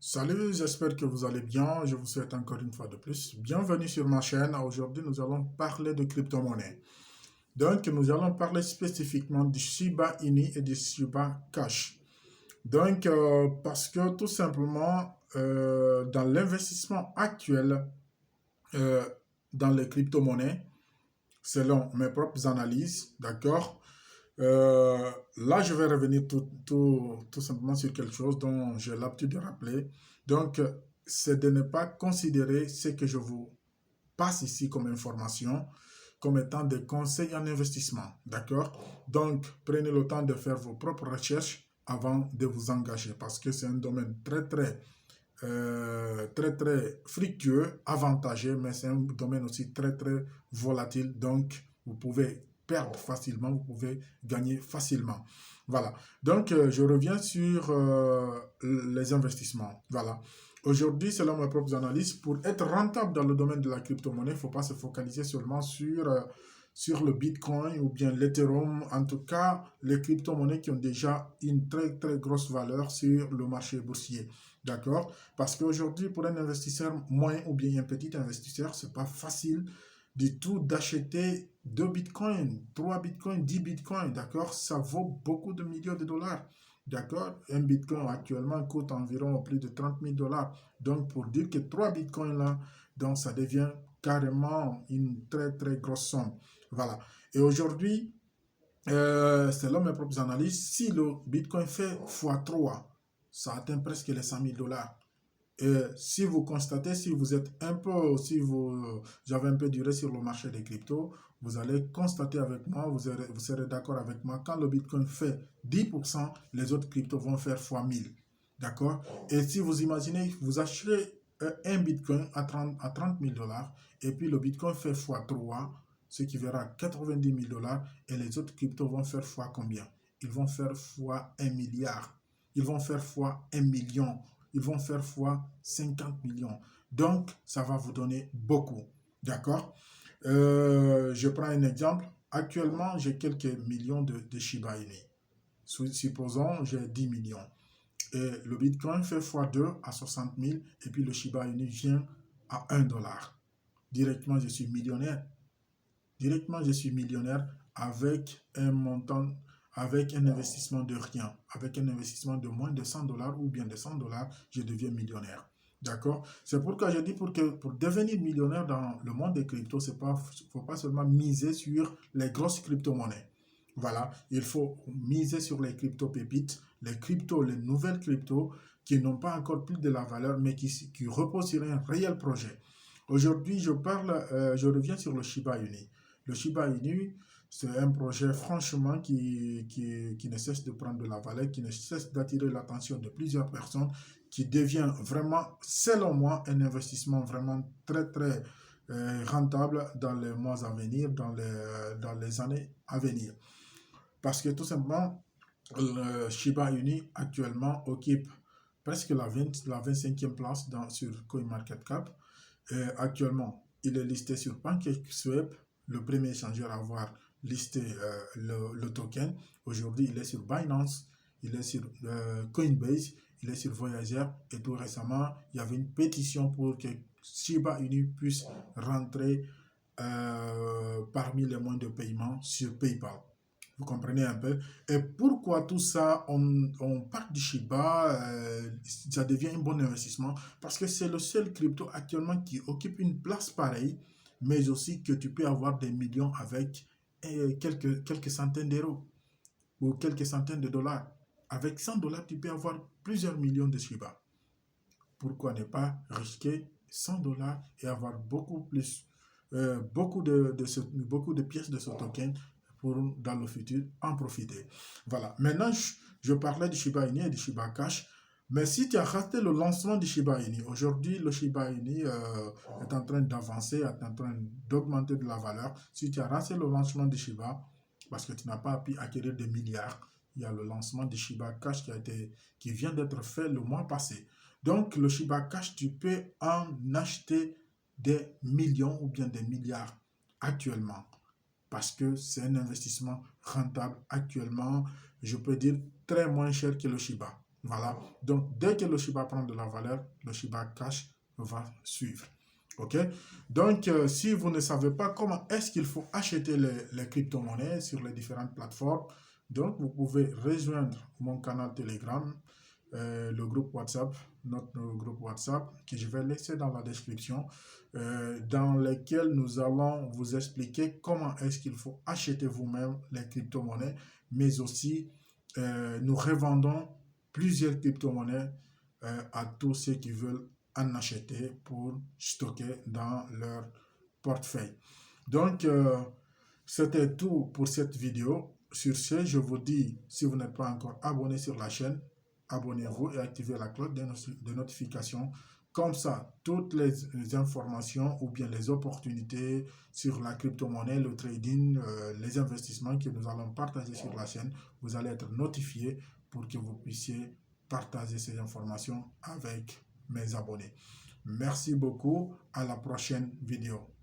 Salut, j'espère que vous allez bien. Je vous souhaite encore une fois de plus. Bienvenue sur ma chaîne. Aujourd'hui, nous allons parler de crypto-monnaie. Donc, nous allons parler spécifiquement du Shiba Inu et du Shiba Cash. Donc, parce que tout simplement, dans l'investissement actuel euh, dans les crypto-monnaies, selon mes propres analyses, d'accord, là, je vais revenir tout simplement sur quelque chose dont j'ai l'habitude de rappeler. Donc, c'est de ne pas considérer ce que je vous passe ici comme information comme étant des conseils en investissement. D'accord? Donc, prenez le temps de faire vos propres recherches avant de vous engager parce que c'est un domaine très fructueux, avantageux, mais c'est un domaine aussi très volatile. Donc, vous pouvez perdre facilement, vous pouvez gagner facilement. Voilà. Donc, je reviens sur les investissements. Voilà. Aujourd'hui, selon mes propres analyses, pour être rentable dans le domaine de la crypto-monnaie, il ne faut pas se focaliser seulement sur le Bitcoin ou bien l'Ethereum, en tout cas les crypto-monnaies qui ont déjà une très grosse valeur sur le marché boursier. D'accord? Parce qu'aujourd'hui, pour un investisseur moyen ou bien un petit investisseur, c'est pas facile du tout d'acheter 2 bitcoins, 3 bitcoins, 10 bitcoins. D'accord? Ça vaut beaucoup de millions de dollars. D'accord? Un bitcoin actuellement coûte environ plus de 30 000 dollars. Donc, pour dire que 3 bitcoins là, donc ça devient carrément une très grosse somme. Voilà. Et aujourd'hui, selon mes propres analyses, si le bitcoin fait x3, ça atteint presque les 100 000 dollars. Et si vous constatez, si vous êtes un peu, si vous avez un peu duré sur le marché des cryptos, vous allez constater avec moi, vous serez d'accord avec moi, quand le Bitcoin fait 10%, les autres cryptos vont faire fois 1000. D'accord? Et si vous imaginez, vous achetez un Bitcoin à 30 000 dollars, et puis le Bitcoin fait fois 3, ce qui verra 90 000 dollars, et les autres cryptos vont faire fois combien? Ils vont faire fois 1 milliard. Ils vont faire fois 1 million. Ils vont faire fois 50 millions. Donc, ça va vous donner beaucoup. D'accord? Je prends un exemple. Actuellement, j'ai quelques millions de Shiba Inu. Supposons, j'ai 10 millions. Et le Bitcoin fait x2 à 60 000 et puis le Shiba Inu vient à 1 dollar. Directement, je suis millionnaire. Directement, je suis millionnaire avec un montant, avec un investissement de rien, avec un investissement de moins de 100 dollars ou bien de 100 dollars, je deviens millionnaire. D'accord? C'est pourquoi je dis pour devenir millionnaire dans le monde des cryptos, il ne faut pas seulement miser sur les grosses crypto-monnaies. Voilà, il faut miser sur les crypto-pépites, les nouvelles cryptos qui n'ont pas encore plus de la valeur, mais qui reposent sur un réel projet. Aujourd'hui, je reviens sur le Shiba Inu. Le Shiba Inu, c'est un projet franchement qui ne cesse de prendre de la valeur, qui ne cesse d'attirer l'attention de plusieurs personnes, qui devient vraiment, selon moi, un investissement vraiment très rentable dans les mois à venir, dans les années à venir. Parce que tout simplement, le Shiba Inu actuellement occupe presque la 25e place sur CoinMarketCap. Actuellement, il est listé sur PancakeSwap, le premier échangeur à avoir listé le token. Aujourd'hui, il est sur Binance, il est sur Coinbase, il est sur Voyager. Et tout récemment, il y avait une pétition pour que Shiba Inu puisse rentrer parmi les moyens de paiement sur PayPal. Vous comprenez un peu? Et pourquoi tout ça, on part du Shiba, ça devient un bon investissement parce que c'est le seul crypto actuellement qui occupe une place pareille, mais aussi que tu peux avoir des millions avec quelques centaines d'euros ou quelques centaines de dollars. Avec 100 dollars, tu peux avoir plusieurs millions de Shiba. Pourquoi ne pas risquer 100 dollars et avoir beaucoup plus, beaucoup de pièces de ce token pour dans le futur en profiter. Voilà. Maintenant, je parlais du Shiba Inu et du Shiba Cash. Mais si tu as raté le lancement du Shiba Inu, aujourd'hui le Shiba Inu est en train d'avancer, est en train d'augmenter de la valeur. Si tu as raté le lancement du Shiba, parce que tu n'as pas pu acquérir des milliards, il y a le lancement du Shiba Cash qui vient d'être fait le mois passé. Donc, le Shiba Cash, tu peux en acheter des millions ou bien des milliards actuellement parce que c'est un investissement rentable actuellement, je peux dire très moins cher que le Shiba. Voilà. Donc, dès que le Shiba prend de la valeur, le Shiba Cash va suivre. OK? Donc, si vous ne savez pas comment est-ce qu'il faut acheter les crypto-monnaies sur les différentes plateformes, donc vous pouvez rejoindre mon canal Telegram, le groupe WhatsApp, notre groupe WhatsApp, que je vais laisser dans la description, dans lequel nous allons vous expliquer comment est-ce qu'il faut acheter vous-même les crypto-monnaies, mais aussi nous revendons plusieurs crypto-monnaies à tous ceux qui veulent en acheter pour stocker dans leur portefeuille. Donc, c'était tout pour cette vidéo. Sur ce, je vous dis, si vous n'êtes pas encore abonné sur la chaîne, abonnez-vous et activez la cloche de notification. Comme ça, toutes les informations ou bien les opportunités sur la crypto-monnaie, le trading, les investissements que nous allons partager sur la chaîne, vous allez être notifié pour que vous puissiez partager ces informations avec mes abonnés. Merci beaucoup. À la prochaine vidéo.